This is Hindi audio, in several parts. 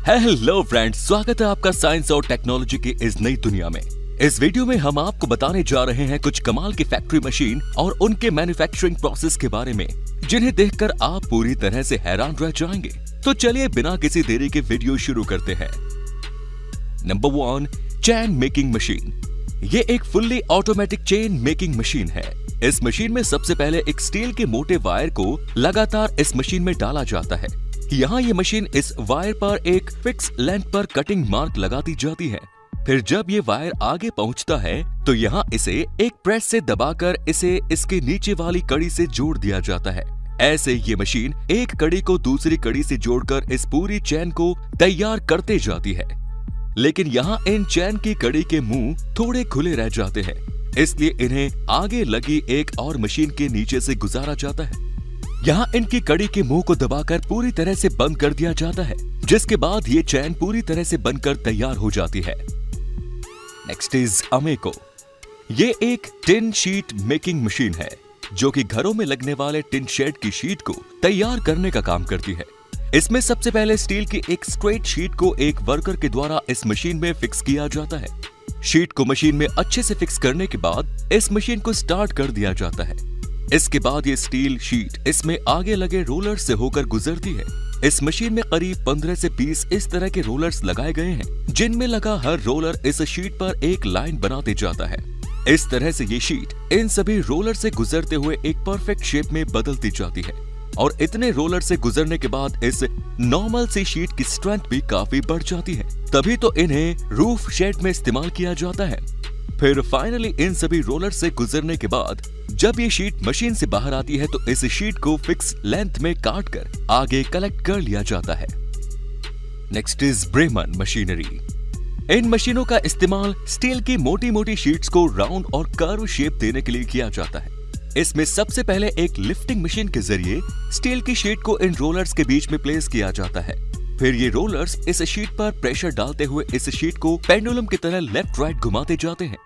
हेलो फ्रेंड्स, स्वागत है आपका साइंस और टेक्नोलॉजी की इस नई दुनिया में। इस वीडियो में हम आपको बताने जा रहे हैं कुछ कमाल की फैक्ट्री मशीन और उनके मैन्युफैक्चरिंग प्रोसेस के बारे में, जिन्हें देखकर आप पूरी तरह से हैरान रह जाएंगे। तो चलिए बिना किसी देरी के वीडियो शुरू करते हैं। Number 1, chain making machine. ये एक fully automatic chain making machine है। इस मशीन में सबसे पहले एक स्टील के मोटे वायर को लगातार इस मशीन में डाला जाता है। यहाँ ये मशीन इस वायर पर एक फिक्स लेंथ पर कटिंग मार्क लगाती जाती है। फिर जब ये वायर आगे पहुंचता है तो यहाँ इसे एक प्रेस से दबाकर इसे इसके नीचे वाली कड़ी से जोड़ दिया जाता है। ऐसे ये मशीन एक कड़ी को दूसरी कड़ी से जोड़कर इस पूरी चेन को तैयार करते जाती है। लेकिन यहाँ इन चेन की कड़ी के मुंह थोड़े खुले रह जाते हैं, इसलिए इन्हें आगे लगी एक और मशीन के नीचे से गुजारा जाता है। यहाँ इनकी कड़ी के मुंह को दबाकर पूरी तरह से बंद कर दिया जाता है, जिसके बाद ये चैन पूरी तरह से बनकर तैयार हो जाती है। Next is Ameco. ये एक टिन शीट मेकिंग मशीन है, जो कि घरों में लगने वाले टिन शेड की शीट को तैयार करने का काम करती है। इसमें सबसे पहले स्टील की एक स्ट्रेट शीट को एक वर्कर के द्वारा इस मशीन में फिक्स किया जाता है। शीट को मशीन में अच्छे से फिक्स करने के बाद इस मशीन को स्टार्ट कर दिया जाता है। इसके बाद ये स्टील शीट इसमें आगे लगे रोलर से होकर गुजरती है। इस मशीन में करीब 15 से 20 इस तरह के रोलर्स लगाए गए हैं, जिनमें लगा हर रोलर इस शीट पर एक लाइन बनाते जाता है। इस तरह से ये शीट इन सभी रोलर से गुजरते हुए एक परफेक्ट शेप में बदलती जाती है। और इतने रोलर से गुजरने के बाद इस नॉर्मल सी शीट की स्ट्रेंथ भी काफी बढ़ जाती है, तभी तो इन्हें रूफ शेड में इस्तेमाल किया जाता है। फिर फाइनली इन सभी रोलर से गुजरने के बाद जब ये शीट मशीन से बाहर आती है तो इस शीट को फिक्स लेंथ में काट कर आगे कलेक्ट कर लिया जाता है। Next is Bremen machinery. इन मशीनों का इस्तेमाल स्टील की मोटी मोटी शीट्स को राउंड और कर्व शेप देने के लिए किया जाता है। इसमें सबसे पहले एक लिफ्टिंग मशीन के जरिए स्टील की शीट को इन रोलर्स के बीच में प्लेस किया जाता है। फिर ये रोलर्स इस शीट पर प्रेशर डालते हुए इस शीट को पेंडुलम की तरह लेफ्ट राइट घुमाते जाते हैं।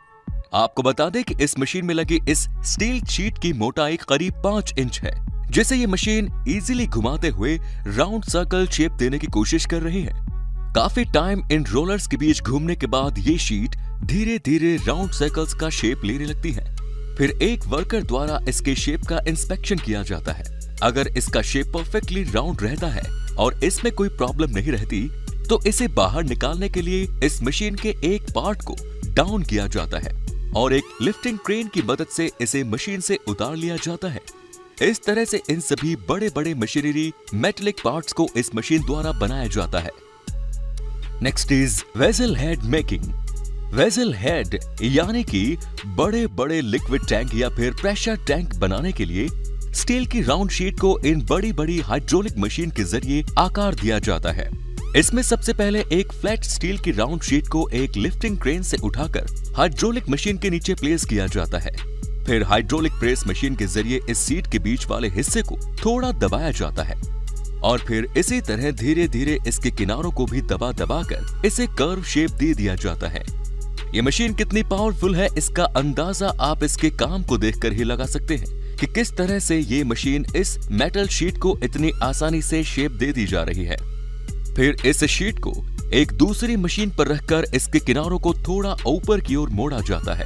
आपको बता दें कि इस मशीन में लगी इस स्टील शीट की मोटाई करीब 5 इंच है, जिसे ये मशीन इजीली घुमाते हुए राउंड सर्कल शेप देने की कोशिश कर रही है। काफी टाइम इन रोलर्स के बीच घूमने के बाद ये शीट धीरे धीरे राउंड सर्कल्स का शेप लेने लगती है। फिर एक वर्कर द्वारा इसके शेप का इंस्पेक्शन किया जाता है। अगर इसका शेप परफेक्टली राउंड रहता है और इसमें कोई प्रॉब्लम नहीं रहती, तो इसे बाहर निकालने के लिए इस मशीन के एक पार्ट को डाउन किया जाता है और एक लिफ्टिंग क्रेन की मदद से इसे मशीन से उतार लिया जाता है। इस तरह से इन सभी बड़े बड़े मशीनरी मेटेलिक पार्ट्स को इस मशीन द्वारा बनाया जाता है। Next is vessel head making. Vessel head यानी कि बड़े बड़े लिक्विड टैंक या फिर प्रेशर टैंक बनाने के लिए स्टील की राउंड शीट को इन बड़ी बड़ी हाइड्रोलिक मशीन के जरिए आकार दिया जाता है। इसमें सबसे पहले एक फ्लैट स्टील की राउंड शीट को एक लिफ्टिंग क्रेन से उठाकर हाइड्रोलिक मशीन के नीचे प्लेस किया जाता है। फिर हाइड्रोलिक प्रेस मशीन के जरिए इस सीट के बीच वाले हिस्से को थोड़ा दबाया जाता है और फिर इसी तरह धीरे धीरे इसके किनारों को भी दबा दबाकर इसे कर्व शेप दे दिया जाता है। ये मशीन कितनी पावरफुल है, इसका अंदाजा आप इसके काम को देखकर ही लगा सकते हैं कि किस तरह से ये मशीन इस मेटल शीट को इतनी आसानी से शेप दे दी जा रही है। फिर इस शीट को एक दूसरी मशीन पर रखकर इसके किनारों को थोड़ा ऊपर की ओर मोड़ा जाता है।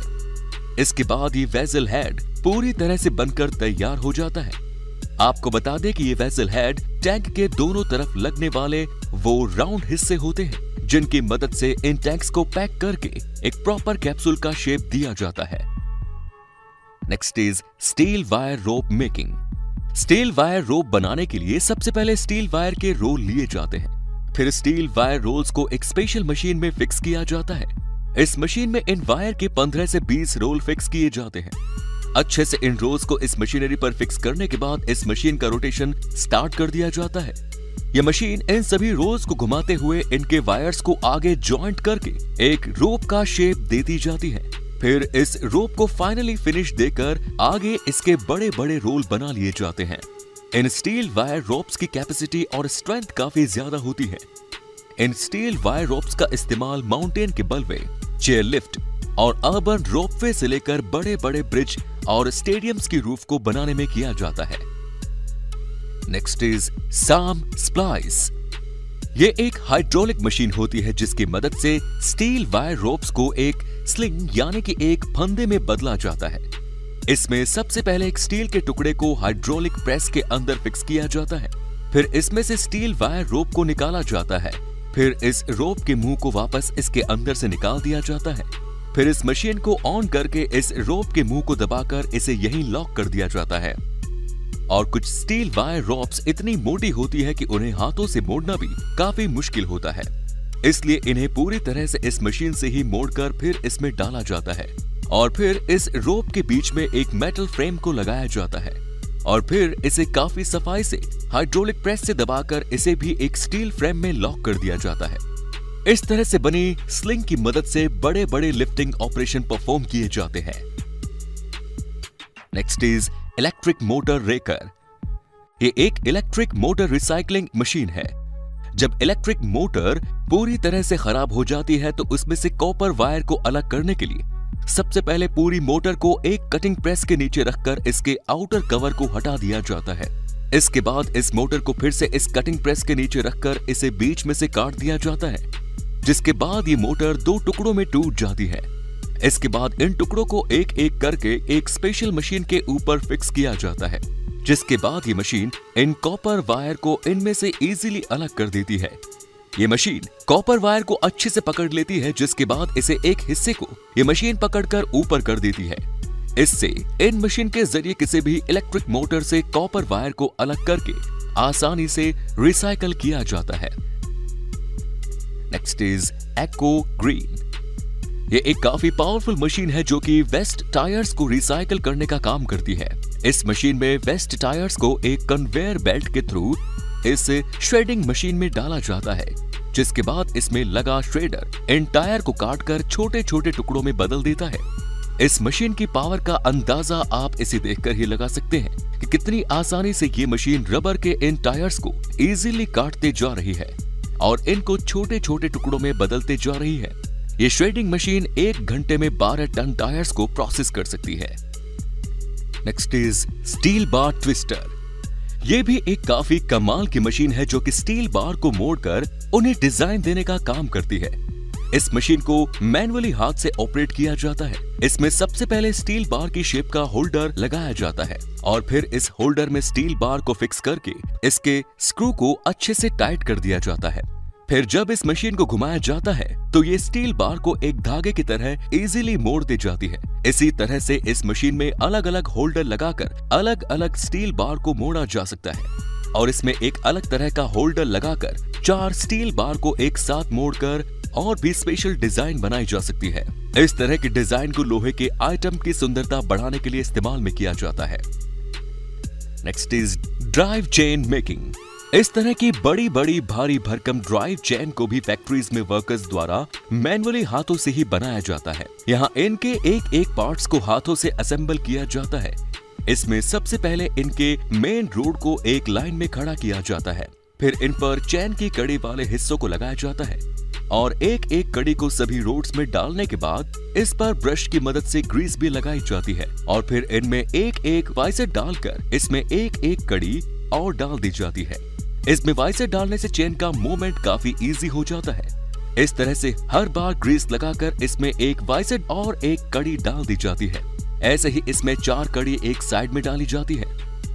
इसके बाद ये वेसल हेड पूरी तरह से बनकर तैयार हो जाता है। आपको बता दें कि ये वेसल हेड टैंक के दोनों तरफ लगने वाले वो राउंड हिस्से होते हैं, जिनकी मदद से इन टैंक्स को पैक करके एक प्रॉपर कैप्सूल का शेप दिया जाता है। Next is steel wire rope making. Steel wire rope बनाने के लिए सबसे पहले स्टील वायर के रोल लिए जाते हैं। फिर स्टील वायर रोल्स को एक स्पेशल मशीन में फिक्स किया जाता है। इस मशीन में इन वायर के 15 से 20 रोल फिक्स किए जाते हैं। अच्छे से इन रोल्स को इस मशीनरी पर फिक्स करने के बाद इस मशीन का रोटेशन स्टार्ट कर दिया जाता है। यह मशीन इन सभी रोल्स को घुमाते हुए इनके वायर्स को आगे जॉइंट करके एक रोप का शेप देती जाती है। फिर इस रोप को फाइनली फिनिश देकर आगे इसके बड़े बड़े रोल बना लिए जाते हैं। इन स्टील वायर रोप्स की कैपेसिटी और स्ट्रेंथ काफी ज्यादा होती है। इन स्टील वायर रोप्स का इस्तेमाल माउंटेन के बलवे, चेयर लिफ्ट और अर्बन रोपवे से लेकर बड़े बड़े ब्रिज और स्टेडियम्स की रूफ को बनाने में किया जाता है। नेक्स्ट इज साम स्प्लाइस। ये एक हाइड्रोलिक मशीन होती है जिसकी मदद से स्टील वायर रोप्स को एक स्लिंग यानी कि एक फंदे में बदला जाता है। इसमें सबसे पहले एक स्टील के टुकड़े को हाइड्रोलिक प्रेस के अंदर फिक्स किया जाता है। फिर इसमें से स्टील वायर रोप को निकाला जाता है। फिर इस रोप के मुंह को वापस इसके अंदर से निकाल दिया जाता है। फिर इस मशीन को ऑन करके इस रोप के मुंह को दबाकर इसे यहीं लॉक कर दिया जाता है। और कुछ स्टील वायर रोप्स इतनी मोटी होती है कि उन्हें हाथों से मोड़ना भी काफी मुश्किल होता है, इसलिए इन्हें पूरी तरह से इस मशीन से ही मोड़कर फिर इसमें डाला जाता है। और फिर इस रोप के बीच में एक मेटल फ्रेम को लगाया जाता है और फिर इसे काफी सफाई से हाइड्रोलिक प्रेस से दबाकर इसे भी एक स्टील फ्रेम में लॉक कर दिया जाता है। इस तरह से बनी स्लिंग की मदद से बड़े बड़े लिफ्टिंग ऑपरेशन परफॉर्म किए जाते हैं। Next is electric motor wrecker. ये एक इलेक्ट्रिक मोटर रिसाइकलिंग मशीन है। जब इलेक्ट्रिक मोटर पूरी तरह से खराब हो जाती है तो उसमें से कॉपर वायर को अलग करने के लिए सबसे पहले पूरी मोटर को एक कटिंग प्रेस के नीचे रखकर इसके आउटर कवर को हटा दिया जाता है। इसके बाद इस मोटर को फिर से इस कटिंग प्रेस के नीचे रखकर इसे बीच में से काट दिया जाता है, जिसके बाद ये मोटर 2 टुकड़ों में टूट जाती है। इसके बाद इन टुकड़ों को एक एक करके एक स्पेशल मशीन के ऊपर फिक्स किया जाता है, जिसके बाद ये मशीन इन कॉपर वायर को इनमें से इजीली अलग कर देती है। ये मशीन कॉपर वायर को अच्छे से पकड़ लेती है, जिसके बाद इसे एक हिस्से को ये मशीन पकड़कर ऊपर कर देती है। इससे इन मशीन के जरिए किसी भी इलेक्ट्रिक मोटर से कॉपर वायर को अलग करके आसानी से रिसाइकल किया जाता है। Next is echo green. ये एक काफी पावरफुल मशीन है जो कि वेस्ट टायर्स को रिसाइकल करने का काम करती है। इस मशीन में वेस्ट टायर्स को एक कन्वेयर बेल्ट के थ्रू इस श्रेडिंग मशीन में डाला जाता है, जिसके बाद इसमें लगा श्रेडर इन टायर को काटकर छोटे छोटे टुकड़ों में बदल देता है। इस मशीन की पावर का अंदाजा आप इसे देखकर ही लगा सकते हैं कि कितनी आसानी से ये मशीन रबर के इन टायर्स को इजीली काटते जा रही है और इनको छोटे छोटे टुकड़ों में बदलते जा रही है। ये श्रेडिंग मशीन 1 घंटे में 12 टन टायर्स को प्रोसेस कर सकती है। Next is steel bar twister. ये भी एक काफी कमाल की मशीन है जो कि स्टील बार को मोड़कर उन्हें डिजाइन देने का काम करती है। इस मशीन को मैन्युअली हाथ से ऑपरेट किया जाता है। इसमें सबसे पहले स्टील बार की शेप का होल्डर लगाया जाता है और फिर इस होल्डर में स्टील बार को फिक्स करके इसके स्क्रू को अच्छे से टाइट कर दिया जाता है। फिर जब इस मशीन को घुमाया जाता है तो ये स्टील बार को एक धागे की तरह इजीली मोड़ दी जाती है। इसी तरह से इस मशीन में अलग अलग होल्डर लगाकर अलग अलग स्टील बार को मोड़ा जा सकता है और इसमें एक अलग तरह का होल्डर लगाकर 4 स्टील बार को एक साथ मोड़कर और भी स्पेशल डिजाइन बनाई जा सकती है। इस तरह के डिजाइन को लोहे के आइटम की सुंदरता बढ़ाने के लिए इस्तेमाल में किया जाता है। Next is drive chain making. इस तरह की बड़ी बड़ी भारी भरकम ड्राइव चेन को भी फैक्ट्रीज में वर्कर्स द्वारा मैन्युअली हाथों से ही बनाया जाता है। यहाँ इनके एक एक पार्ट्स को हाथों से असेंबल किया जाता है। इसमें सबसे पहले इनके मेन रोड को एक लाइन में खड़ा किया जाता है, फिर इन पर चेन की कड़ी वाले हिस्सों को लगाया जाता है और एक एक कड़ी को सभी रोड्स में डालने के बाद इस पर ब्रश की मदद से ग्रीस भी लगाई जाती है और फिर इनमें एक एक वाइसर डालकर इसमें एक एक कड़ी और डाल दी जाती है। इसमें वाइसर डालने से चेन का मूवमेंट काफी इजी हो जाता है। इस तरह से हर बार ग्रीस लगाकर इसमें एक वाइसर और एक कड़ी डाल दी जाती है। ऐसे ही इसमें 4 कड़ी एक साइड में डाली जाती है।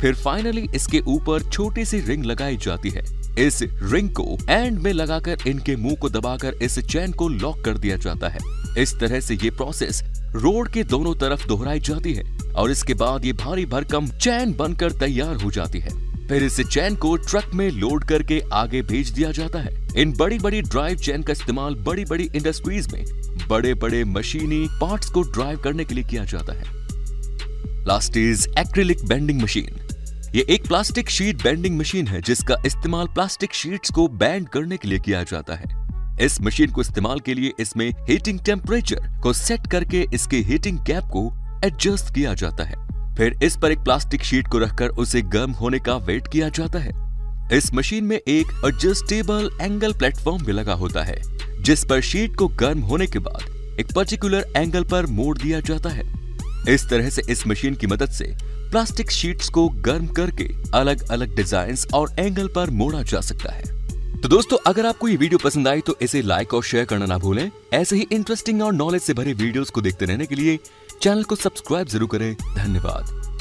फिर फाइनली इसके ऊपर छोटी सी रिंग लगाई जाती है। इस रिंग को एंड में लगाकर इनके मुंह को दबाकर इस चेन को लॉक कर दिया जाता है। इस तरह से ये प्रोसेस रोड के दोनों तरफ दोहराई जाती है और इसके बाद ये भारी भरकम चेन बनकर तैयार हो जाती है। फिर इस चेन को ट्रक में लोड करके आगे भेज दिया जाता है। इन बड़ी बड़ी ड्राइव चेन का इस्तेमाल बड़ी बड़ी इंडस्ट्रीज में बड़े बड़े मशीनी पार्ट्स को ड्राइव करने के लिए किया जाता है। Last is acrylic bending machine. ये एक प्लास्टिक शीट बेंडिंग मशीन है जिसका इस्तेमाल प्लास्टिक शीट्स को बेंड करने के लिए किया जाता है। इस मशीन को इस्तेमाल के लिए इसमें हीटिंग टेम्परेचर को सेट करके इसके हीटिंग गैप को एडजस्ट किया जाता है। फिर इस पर एक प्लास्टिक शीट को रखकर उसे गर्म होने का वेट किया जाता है। इस मशीन में एक एडजस्टेबल एंगल प्लेटफॉर्म भी लगा होता है जिस पर शीट को गर्म होने के बाद एक पर्टिकुलर एंगल पर मोड़ दिया जाता है। इस तरह से इस मशीन की मदद से प्लास्टिक शीट्स को गर्म करके अलग अलग डिजाइन्स और एंगल पर मोड़ा जा सकता है। तो दोस्तों, अगर आपको ये वीडियो पसंद आई तो इसे लाइक और शेयर करना ना भूलें। ऐसे ही इंटरेस्टिंग और नॉलेज से भरे वीडियोस को देखते रहने के लिए चैनल को सब्सक्राइब जरूर करें। धन्यवाद।